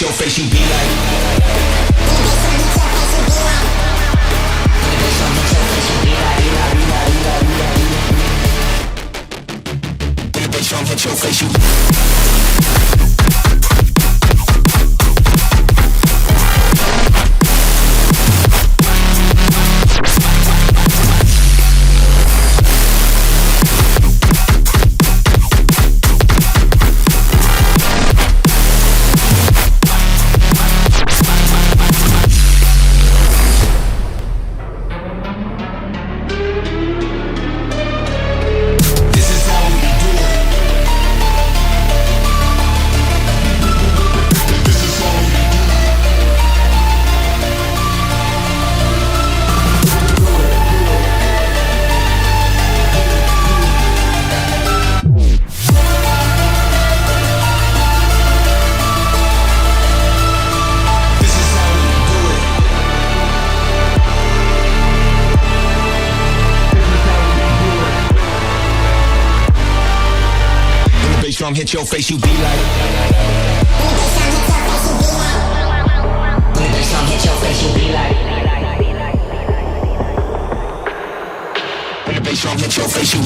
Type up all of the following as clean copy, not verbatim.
your face, you be like. When the bass drum hit your face, you. Drum hit your face, you be like. When the bass drum hit your face, you be like. When the bass drum hit your face, you.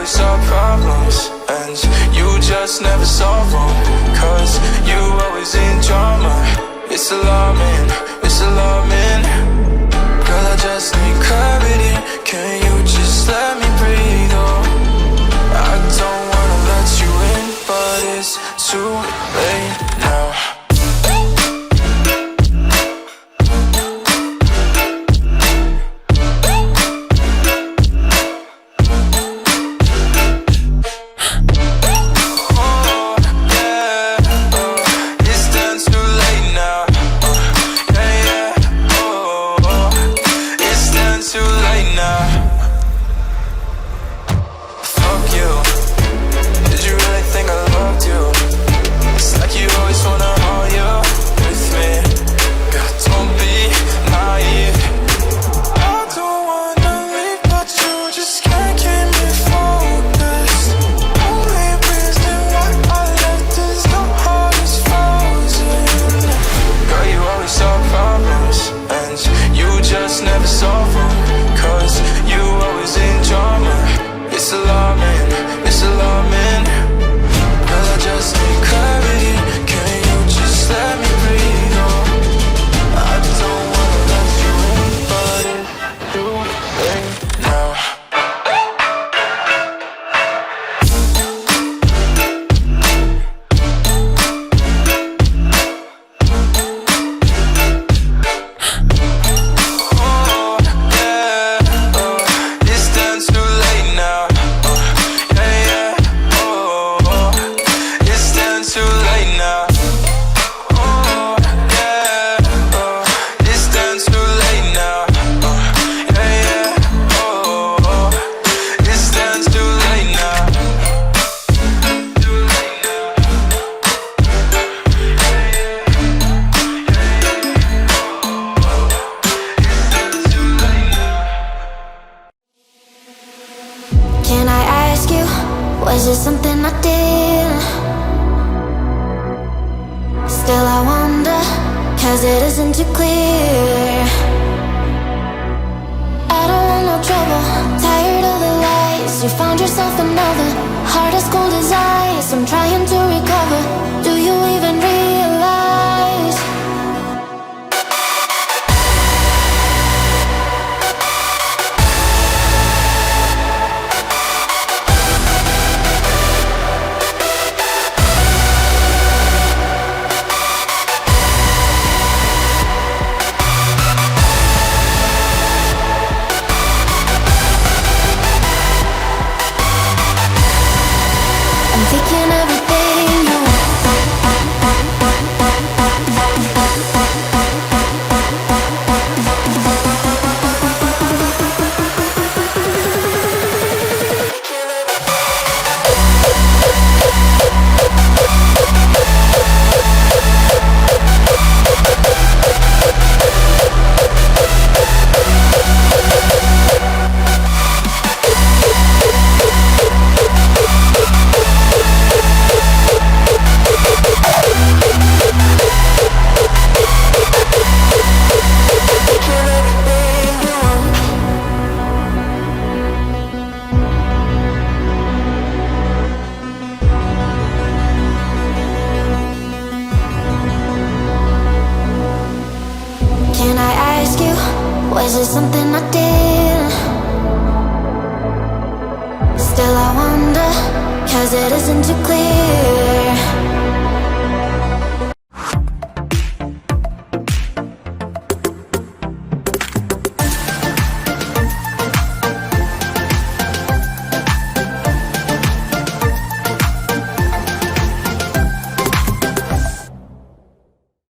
Solve problems and you just never solve them, 'cause you always in drama. It's alarming, it's alarming. Girl, I just need clarity. Can you just let me breathe? Oh, I don't wanna let you in, but it's too late now. Was it something I did? Still I wonder, 'cause it isn't too clear. I don't want no trouble, tired of the lies. You found yourself another, heart as cold as ice. I'm trying to recover, do you even realize taking everything you want. Can I ask you, was it something I did? Still I wonder, cause it isn't too clear.